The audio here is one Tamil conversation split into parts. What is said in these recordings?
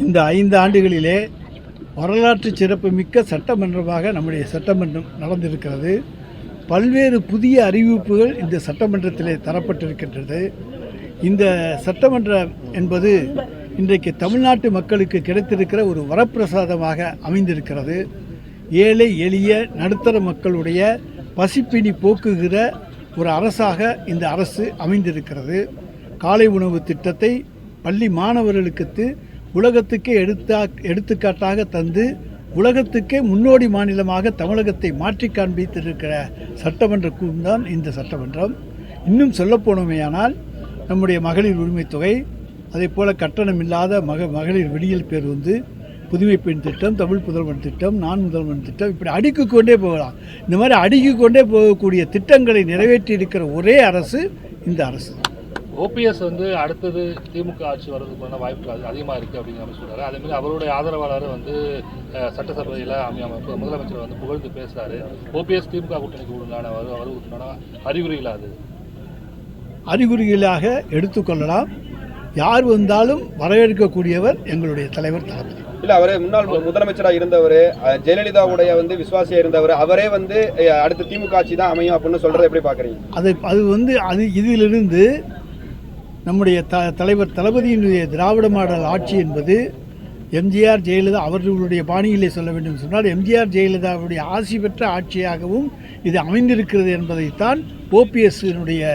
இந்த 5 ஆண்டுகளிலே வரலாற்று சிறப்புமிக்க சட்டமன்றமாக நம்முடைய சட்டமன்றம் நடந்திருக்கிறது. பல்வேறு புதிய அறிவிப்புகள் இந்த சட்டமன்றத்திலே தரப்பட்டிருக்கின்றது. இந்த சட்டமன்றம் என்பது இன்றைக்கு தமிழ்நாட்டு மக்களுக்கு கிடைத்திருக்கிற ஒரு வரப்பிரசாதமாக அமைந்திருக்கிறது. ஏழை எளிய நடுத்தர மக்களுடைய பசிப்பினி போக்குகிற ஒரு அரசாக இந்த அரசு அமைந்திருக்கிறது. காலை உணவு திட்டத்தை பள்ளி மாணவர்களுக்கு உலகத்துக்கே எடுத்துக்காட்டாக தந்து உலகத்துக்கே முன்னோடி மாநிலமாக தமிழகத்தை மாற்றி காண்பித்திருக்கிற சட்டமன்ற கூட்டம் இந்த சட்டமன்றம். இன்னும் சொல்லப்போனமையானால் நம்முடைய மகளிர் உரிமை தொகை, அதே போல் கட்டணமில்லாத மகளிர் விடியல் பேருந்து, புதுமை பெண் திட்டம், தமிழ் புதல்வன் திட்டம், நான் முதல்வன் திட்டம், இப்படி அடுக்கிக் கொண்டே போகலாம். இந்த மாதிரி அடுக்கிக் கொண்டே போகக்கூடிய திட்டங்களை நிறைவேற்றி இருக்கிற ஒரே அரசு இந்த அரசு. ஓபிஎஸ் வந்து அடுத்தது திமுக ஆட்சி வர்றதுக்கான வாய்ப்புகள் அதிகமாக இருக்குது அப்படிங்கிற மாதிரி சொல்கிறாரு. அதேமாதிரி அவருடைய ஆதரவாளர் வந்து சட்டசபையில் முதலமைச்சர் வந்து புகழ்ந்து பேசுகிறாரு. ஓபிஎஸ் திமுக கூட்டணிக்கு வருவதற்கான அறிகுறிகள் அது அறிகுறிகளாக எடுத்துக்கொள்ளலாம். யார் வந்தாலும் வரவேற்கக்கூடியவர் எங்களுடைய தலைவர் தளபதி. இல்லை, அவரே முன்னாள் முதலமைச்சராக இருந்தவர், ஜெயலலிதாவுடைய வந்து விசுவாசியாக இருந்தவர், அவரே வந்து அடுத்த திமுக ஆட்சி தான் அமையும் அப்படின்னு சொல்கிறத எப்படி பார்க்குறீங்க? அது இதிலிருந்து நம்முடைய தலைவர் தளபதியினுடைய திராவிட மாடல் ஆட்சி என்பது எம்ஜிஆர் ஜெயலலிதா அவர்களுடைய பாணியிலே சொல்ல வேண்டும் சொன்னால் எம்ஜிஆர் ஜெயலலிதாவுடைய ஆட்சி பெற்ற ஆட்சியாகவும் இது அமைந்திருக்கிறது என்பதைத்தான் ஓபிஎஸ்னுடைய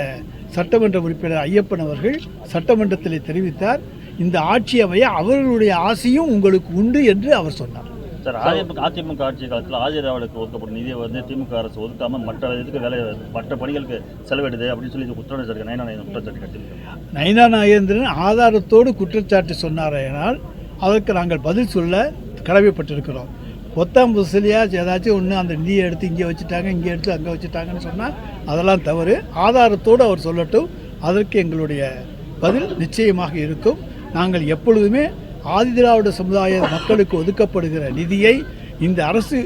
சட்டமன்ற உறுப்பினர் ஐயப்பன் அவர்கள் சட்டமன்றத்தில் தெரிவித்தார். இந்த ஆட்சி அமைய அவர்களுடைய ஆசையும் உங்களுக்கு உண்டு என்று அவர் சொன்னார். சார், அதிமுக ஆட்சி காலத்தில் ஆதிராவிடக்கு ஒதுக்கப்பட்ட நிதியை வந்து திமுக அரசு ஒதுக்காமல் மற்ற இதுக்கு மற்ற பணிகளுக்கு செலவிடுது அப்படின்னு சொல்லி குற்றச்சாட்டு நயனாநாயகன் குற்றச்சாட்டு கட்டியிருக்காங்க. நயனாநாயகன் ஆதாரத்தோடு குற்றச்சாட்டு சொன்னாரையானால் அதற்கு நாங்கள் பதில் சொல்ல கடமைப்பட்டிருக்கிறோம். பொத்தாம் புசலியாக ஏதாச்சும் ஒன்று அந்த நிதியை எடுத்து இங்கே வச்சுட்டாங்க, இங்கே எடுத்து அங்கே வச்சுட்டாங்கன்னு சொன்னால் அதெல்லாம் தவறு. ஆதாரத்தோடு அவர் சொல்லட்டும், அதற்கு எங்களுடைய பதில் நிச்சயமாக இருக்கும். நாங்கள் எப்பொழுதுமே ஆதிதிராவிட சமுதாய மக்களுக்கு ஒதுக்கப்படுகிற நிதியை இந்த அரசு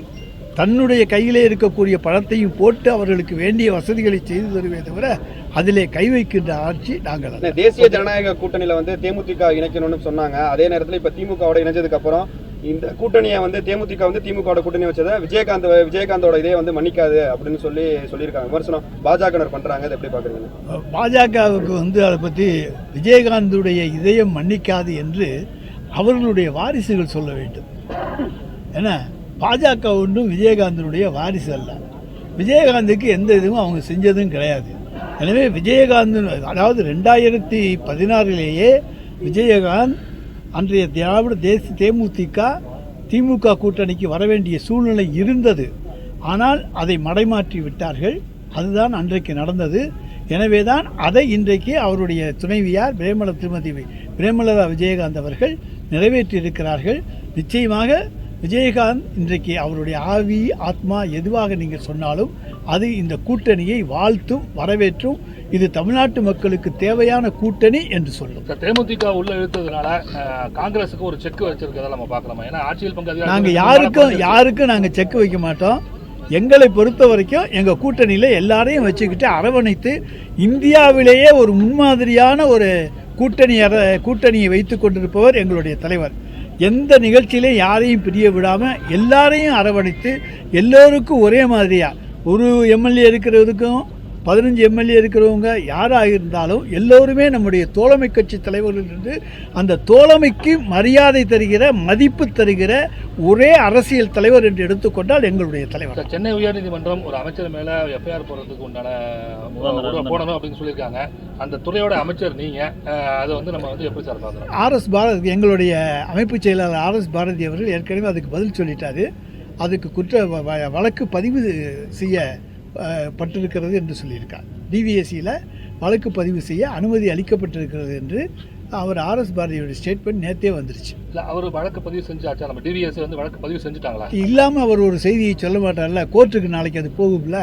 தன்னுடைய கையிலே இருக்கக்கூடிய பணத்தையும் போட்டு அவர்களுக்கு வேண்டிய வசதிகளை செய்து தருவே தவிர அதிலே கை வைக்கின்ற ஆட்சி நாங்கள். தேசிய ஜனநாயக கூட்டணியில் வந்து தேமுதிக இணைக்கணும்னு சொன்னாங்க. அதே நேரத்தில் இப்போ திமுகவோட இணைஞ்சதுக்கு அப்புறம் இந்த கூட்டணியை வந்து தேமுதிக வந்து திமுகவோட கூட்டணி வச்சதை விஜயகாந்தோட இதே வந்து மன்னிக்காது அப்படின்னு சொல்லியிருக்காங்க. விமர்சனம் பாஜக பண்றாங்க. அதை எப்படி பாக்குறீங்க? பாஜகவுக்கு வந்து அதை பற்றி விஜயகாந்துடைய இதயம் மன்னிக்காது என்று அவர்களுடைய வாரிசுகள் சொல்ல வேண்டும். ஏன்னா பாஜக ஒன்றும் விஜயகாந்தனுடைய வாரிசு அல்ல. விஜயகாந்துக்கு எந்த இதுவும் அவங்க செஞ்சதும் கிடையாது. எனவே விஜயகாந்த் அதாவது 2016 விஜயகாந்த் அன்றைய திராவிட திமுக கூட்டணிக்கு வர வேண்டிய சூழ்நிலை இருந்தது. ஆனால் அதை மடைமாற்றி விட்டார்கள். அதுதான் அன்றைக்கு நடந்தது. எனவே தான் அதை இன்றைக்கு அவருடைய துணைவியார் திருமதி பிரேமலதா விஜயகாந்த் அவர்கள் நிறைவேற்றியிருக்கிறார்கள். நிச்சயமாக விஜயகாந்த் இன்றைக்கு அவருடைய ஆவி ஆத்மா எதுவாக நீங்கள் சொன்னாலும் அது இந்த கூட்டணியை வாழ்த்தும் வரவேற்றும். இது தமிழ்நாட்டு மக்களுக்கு தேவையான கூட்டணி என்று சொல்லும். தேமுதிக உள்ள இழுத்ததுனால காங்கிரஸுக்கு ஒரு செக் வச்சிருக்கிறதா நம்ம பார்க்கலாமா? ஏன்னா ஆட்சியில் பங்கு நாங்கள் யாருக்கும் நாங்கள் செக் வைக்க மாட்டோம். எங்களை பொறுத்த வரைக்கும் எங்கள் கூட்டணியில் எல்லாரையும் வச்சுக்கிட்டு அரவணைத்து இந்தியாவிலேயே ஒரு முன்மாதிரியான ஒரு கூட்டணியை வைத்து கொண்டிருப்பவர் எங்களுடைய தலைவர். எந்த நிகழ்ச்சியிலே யாரையும் பிரிய விடாமல் எல்லாரையும் அரவணைத்து எல்லோருக்கும் ஒரே மாதிரியாக ஒரு எம்எல்ஏ இருக்கிறதுக்கும் 15 எம்எல்ஏ இருக்கிறவங்க யாராக இருந்தாலும் எல்லோருமே நம்முடைய தோழமை கட்சி தலைவர்கள் என்று அந்த தோழமைக்கு மரியாதை தருகிற மதிப்பு தருகிற ஒரே அரசியல் தலைவர் என்று எடுத்துக்கொண்டால் எங்களுடைய தலைவர். சென்னை உயர்நீதிமன்றம் ஒரு அமைச்சர் மேலே எஃப்ஐஆர் போடுறதுக்கு உண்டான போடணும் அப்படின்னு சொல்லியிருக்காங்க. அந்த துறையோட அமைச்சர் நீங்கள் அதை வந்து நம்ம வந்து எப்படி சார் பார்க்குறோம்? RS பாரதி எங்களுடைய அமைப்பு செயலாளர் RS பாரதி அவர்கள் ஏற்கனவே அதுக்கு பதில் சொல்லிட்டாரு. அதுக்கு வழக்கு பதிவு செய்யப்பட்டிருக்கிறது என்று சொல்லியிருக்கார். டிவிஎஸ்சியில் வழக்கு பதிவு செய்ய அனுமதி அளிக்கப்பட்டிருக்கிறது என்று அவர் RS பாரதியோட ஸ்டேட்மெண்ட் நேற்றே வந்துருச்சு. இல்லை, அவர் வழக்கு பதிவு செஞ்சாச்சா? நம்ம டிவிஎஸ்சி வந்து வழக்கு பதிவு செஞ்சுட்டாங்களா? இல்லாமல் அவர் ஒரு செய்தியை சொல்ல மாட்டார்ல. கோர்ட்டுக்கு நாளைக்கு அது போகும்ல.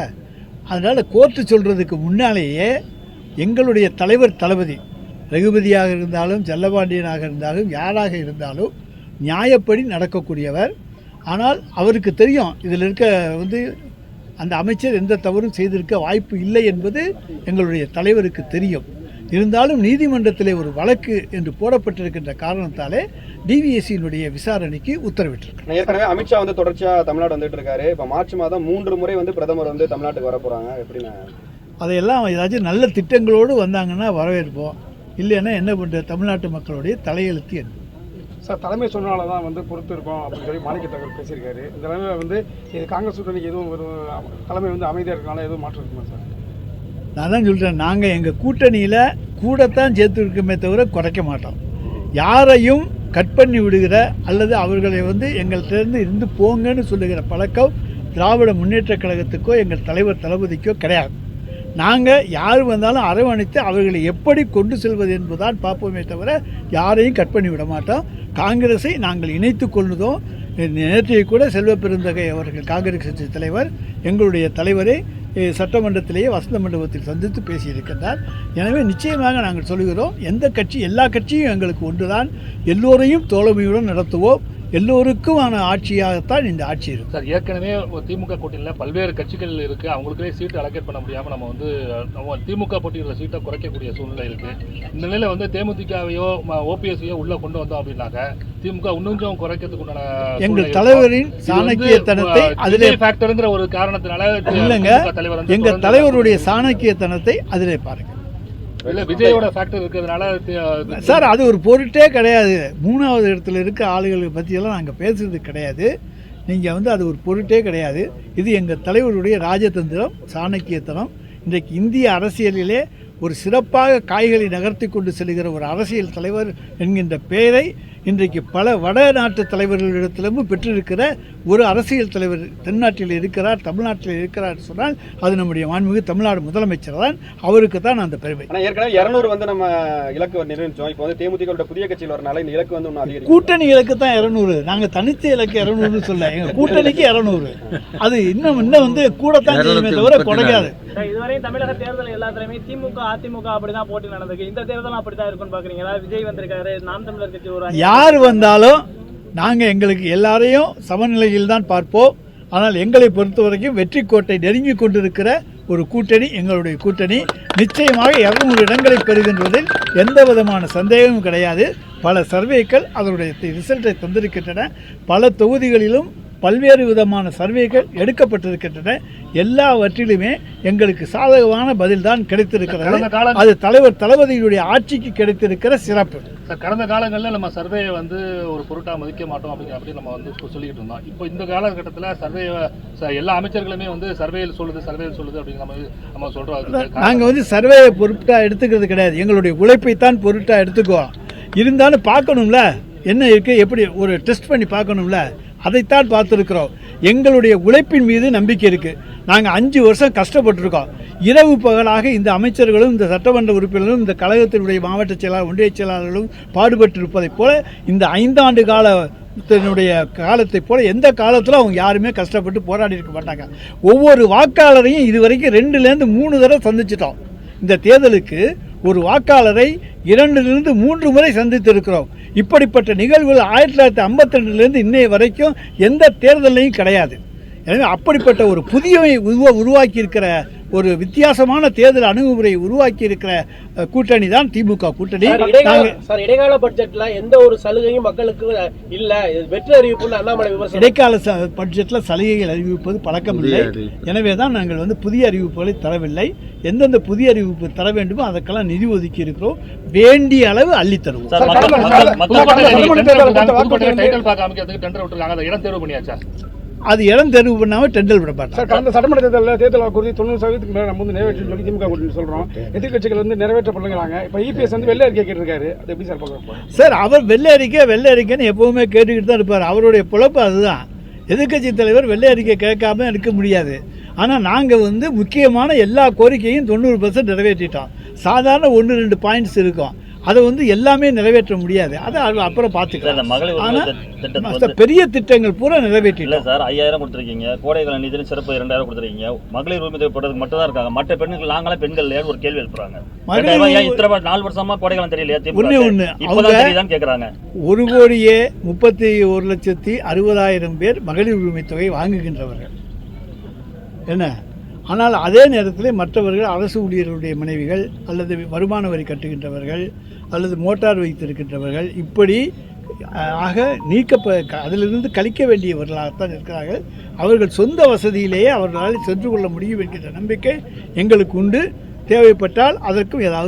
அதனால் கோர்ட்டு சொல்கிறதுக்கு முன்னாலேயே எங்களுடைய தலைவர் தளபதி ரகுபதியாக இருந்தாலும் செல்லபாண்டியனாக இருந்தாலும் யாராக இருந்தாலும் நியாயப்படி நடக்கக்கூடியவர். ஆனால் அவருக்கு தெரியும் இதில் இருக்க வந்து அந்த அமைச்சர் எந்த தவறும் செய்திருக்க வாய்ப்பு இல்லை என்பது எங்களுடைய தலைவருக்கு தெரியும். இருந்தாலும் நீதிமன்றத்திலே ஒரு வழக்கு என்று போடப்பட்டிருக்கின்ற காரணத்தாலே டிவிஎஸ்சியினுடைய விசாரணைக்கு உத்தரவிட்டிருக்கிறார். ஏற்கனவே அமித்ஷா வந்து தொடர்ச்சியா தமிழ்நாடு வந்துட்டு இருக்காரு. இப்போ மார்ச் மாதம் 3 முறை வந்து பிரதமர் வந்து தமிழ்நாட்டுக்கு வர போறாங்க. எப்படின்னா அதையெல்லாம் ஏதாச்சும் நல்ல திட்டங்களோடு வந்தாங்கன்னா வரவேற்போம், இல்லைன்னா என்ன பண்ணுற தமிழ்நாட்டு மக்களுடைய தலையெழுத்து என்ன. சார், தலைமை சொன்னால தான் வந்து பொறுத்து இருக்கோம் அப்படின்னு சொல்லி மாணிக்க தகவல் பேசியிருக்காரு. இந்த நிலைமையில் வந்து இது காங்கிரஸ் கூட்டணிக்கு எதுவும் ஒரு தலைமை வந்து அமைதியாக இருக்கனால எதுவும் மாற்றம் இருக்குமா சார்? நான் தான் சொல்கிறேன், நாங்கள் எங்கள் கூட்டணியில் கூடத்தான் சேர்த்து இருக்கமே தவிர குறைக்க மாட்டோம். யாரையும் கட் பண்ணி விடுகிற அல்லது அவர்களை வந்து எங்கள்கிட்ட இருந்து போங்கன்னு சொல்லுகிற பழக்கம் திராவிட முன்னேற்றக் கழகத்துக்கோ எங்கள் தலைவர் தளபதிக்கோ கிடையாது. நாங்கள் யார் வந்தாலும் அரவணைத்து அவர்களை எப்படி கொண்டு செல்வது என்பதுதான் பார்ப்போமே தவிர யாரையும் கட் பண்ணி விட மாட்டோம். காங்கிரஸை நாங்கள் இணைத்து கொள்ளுதோம். நேற்றைய கூட செல்வ பெருந்தகை அவர்கள் காங்கிரஸ் கட்சி தலைவர் எங்களுடைய தலைவரை சட்டமன்றத்திலேயே வசந்த மண்டபத்தில் சந்தித்து பேசியிருக்கின்றார். எனவே நிச்சயமாக நாங்கள் சொல்கிறோம், எந்த கட்சி எல்லா கட்சியும் எங்களுக்கு ஒன்றுதான், எல்லோரையும் தோழமையுடன் நடத்துவோம், எல்லோருக்குமான ஆட்சியாகத்தான் இந்த ஆட்சி இருக்கும். சார், ஏற்கனவே திமுக கூட்டணியில் பல்வேறு கட்சிகள் இருக்கு, அவங்களுக்கே சீட்டு அலோகேட் பண்ண முடியாமல் நம்ம திமுக போட்டியிடுற சீட்டை குறைக்கக்கூடிய சூழ்நிலை இருக்கு. இந்த நிலையில வந்து தேமுதிகவையோ ஓபிஎஸ்ஐயோ உள்ள கொண்டு வந்தோம் அப்படின்னாக்க திமுக இன்னும் குறைக்கிறதுக்கு உண்டான எங்கள் தலைவரின் சாணக்கியத்தனத்தை அதிலே ஃபேக்டர்ங்கிற ஒரு காரணத்தினால இல்லைங்க, எங்கள் தலைவருடைய சாணக்கியத்தனத்தை அதிலே பாருங்க. இல்லை, விஜயோட ஃபேக்டர் இருக்கிறதுனால சார் அது ஒரு பொருட்டே கிடையாது. 3வது இடத்துல இருக்க ஆளுகளை பற்றியெல்லாம் நாங்கள் பேசுறது கிடையாது. நீங்கள் வந்து அது ஒரு பொருட்டே கிடையாது. இது எங்கள் தலைவருடைய ராஜதந்திரம், சாணக்கியத்தனம். இன்றைக்கு இந்திய அரசியலிலே ஒரு சிறப்பாக காய்களை நகர்த்தி கொண்டு செல்கிற ஒரு அரசியல் தலைவர் என்கின்ற பெயரை இன்றைக்கு பல வடநாட்டு தலைவர்களிடத்திலும் பெற்றிருக்கிற ஒரு அரசியல் தலைவர் தென்னாட்டில் இருக்கிறார், தமிழ்நாட்டில் இருக்கிறார் சொன்னால் அது நம்முடைய மாண்புமிகு தமிழ்நாடு முதலமைச்சர் தான். அவருக்கு தான் அந்த பெருமை. ஆனால் ஏற்கனவே 200 வந்து நம்ம இலக்கு நிர்ணயிச்சோம். இப்போ வந்து தேமுதிக புதிய கட்சியில் வரனால இந்த இலக்கு வந்து ஒன்றும் அதிகரிக்கும். கூட்டணி இலக்கு தான் 200. நாங்கள் தனித்த இலக்கு 200 சொல்ல, எங்கள் கூட்டணிக்கு 200. அது இன்னும் வந்து கூடத்தான் செய்யுமே தவிர குறையாது. இதுவரையும் தமிழக தேர்தல் எல்லாத்துலயுமே திமுக அதிமுக அப்படிதான் போட்டி நடந்திருக்கு. இந்த தேர்தலும் அப்படித்தான் இருக்கும்னு பாக்குறீங்களா? விஜய் வந்திருக்காரு, நாம் தமிழர் கட்சி ஒரு யார் வந்தாலும் நாங்கள் எங்களுக்கு எல்லாரையும் சமநிலையில் தான் பார்ப்போம். ஆனால் எங்களை பொறுத்த வரைக்கும் வெற்றி கோட்டை நெருங்கி கொண்டிருக்கிற ஒரு கூட்டணி எங்களுடைய கூட்டணி. நிச்சயமாக 200 இடங்களை பெறுகின்றதில் எந்த விதமான சந்தேகமும் கிடையாது. பல சர்வேக்கள் அதனுடைய ரிசல்ட்டை தந்திருக்கின்றன. பல தொகுதிகளிலும் பல்வேறு விதமான சர்வேகள் எடுக்கப்பட்டிருக்கின்றன. எல்லாவற்றிலுமே எங்களுக்கு சாதகமான பதில் தான் கிடைத்திருக்கிறது. அது தலைவர் தளபதியுடைய ஆட்சிக்கு கிடைத்திருக்கிற சிறப்பு. கடந்த காலங்களில் நம்ம சர்வேயை வந்து ஒரு பொருட்டா மதிக்க மாட்டோம் அப்படி நம்ம வந்து சொல்லிக்கிட்டு இருந்தோம். இப்போ இந்த காலகட்டத்தில் சர்வே எல்லா அமைச்சர்களுமே வந்து சர்வேயில் சொல்லுது அப்படின்னு நம்ம சொல்றோம். நாங்கள் வந்து சர்வேயை பொருட்டா எடுத்துக்கிறது கிடையாது, எங்களுடைய உழைப்பை தான் பொருட்டா எடுத்துக்குவோம். இருந்தாலும் பார்க்கணும்ல, என்ன இருக்கு, எப்படி ஒரு டெஸ்ட் பண்ணி பார்க்கணும்ல, அதைத்தான் பார்த்துருக்கிறோம். எங்களுடைய உழைப்பின் மீது நம்பிக்கை இருக்குது. நாங்கள் 5 வருஷம் கஷ்டப்பட்டுருக்கோம். இரவு பகலாக இந்த அமைச்சர்களும் இந்த சட்டமன்ற உறுப்பினர்களும் இந்த கழகத்தினுடைய மாவட்ட செயலாளர் ஒன்றிய செயலாளர்களும் பாடுபட்டிருப்பதைப் போல இந்த 5 ஆண்டு காலத்தை போல எந்த காலத்தில் அவங்க யாருமே கஷ்டப்பட்டு போராடி இருக்க மாட்டாங்க. ஒவ்வொரு வாக்காளரையும் இதுவரைக்கும் 2லேருந்து 3 தடவை சந்திச்சிட்டோம். இந்த தேர்தலுக்கு ஒரு வாக்காளரை 2லிருந்து 3 முறை சந்தித்திருக்கிறோம். இப்படிப்பட்ட நிகழ்வுகள் 1952லேருந்து இன்னைய வரைக்கும் எந்த தேர்தலையும் கிடையாது. எனவே அப்படிப்பட்ட ஒரு புதிய உருவாக்கி இருக்கிற ஒரு வித்தியாசமான தேர்தல் அணுகுமுறையை உருவாக்கி இருக்கிற கூட்டணி தான் திமுக கூட்டணி. இடைக்கால பட்ஜெட்ல எந்த ஒரு சலுகையும் மக்களுக்கு இல்ல, வெற்றி அறிவிப்பு அண்ணாமலை விமர்சனம். இடைக்கால பட்ஜெட்ல சலுகைகள் அறிவிப்பது பழக்கம் இல்லை. எனவே தான் நாங்கள் வந்து புதிய அறிவிப்புகளை தரவில்லை. எந்தெந்த புதிய அறிவிப்பு தர வேண்டுமோ அதற்கெல்லாம் நிதி ஒதுக்கி இருக்கிறோம். வேண்டிய அளவு அள்ளி தருவோம். அது இடம் தேர்வு பண்ணாமல் டெண்டர் விட மாட்டாங்க. கடந்த சட்டமன்ற தேர்தல் வாக்குறுதி 90% மேலே நம்ம வந்து நிறைவேற்றி சொல்லி திமுக கூட்டணி சொல்றோம். எதிர்கட்சிகள் வந்து நிறைவேற்றப்படலாங்க. இப்போ இபிஎஸ் வந்து வெள்ளை அறிக்கை கேட்டிருக்காரு. அது எப்படி சார் பார்க்குறோம்? சார், அவர் வெள்ளை அறிக்கைன்னு எப்பவுமே கேட்டுக்கிட்டு தான் இருப்பார். அவருடைய பொழப்பு அதுதான். எதிர்கட்சி தலைவர் வெள்ளை அறிக்கை கேட்காம இருக்க முடியாது. ஆனால் நாங்கள் வந்து முக்கியமான எல்லா கோரிக்கையும் 90% நிறைவேற்றிட்டோம். சாதாரண 1-2 பாயிண்ட்ஸ் இருக்கும், அதை வந்து எல்லாமே நிறைவேற்ற முடியாது. அதை அப்புறம் பார்த்துக்கலாம். ஆனால் பெரிய திட்டங்கள் பூரா நிறைவேற்றிല്ല சார். 5000 கொடுத்துருக்கீங்க, கோடைகால நிதி சிறப்பு 2000 கொடுத்துருக்கீங்க. மகளிர் உரிமை போடுறதுக்கு மட்டும் தான் இருக்காங்க. மற்ற பெண்கள் நாங்களே பெண்கள் ஒரு கேள்வி எழுப்புறாங்க. 4 வருஷமா கோடைகாலம் தெரியலையா? இப்பதான் கேட்கறாங்க. 1,31,60,000 பேர் மகளிர் உரிமை தொகை வாங்குகின்றவர்கள். என்ன ஆனால் அதே நேரத்தில் மற்றவர்கள் அரசு ஊழியர்களுடைய மனைவிகள் அல்லது வருமான வரி கட்டுகின்றவர்கள் அல்லது மோட்டார் வைத்திருக்கின்றவர்கள் இப்படி ஆக அதிலிருந்து கழிக்க வேண்டியவர்களாகத்தான் இருக்கிறார்கள். அவர்கள் சொந்த வசதியிலேயே அவர்களால் சென்று கொள்ள முடியும் என்கின்ற நம்பிக்கை எங்களுக்கு உண்டு. தேவைப்பட்டால் அதற்கும் ஏதாவது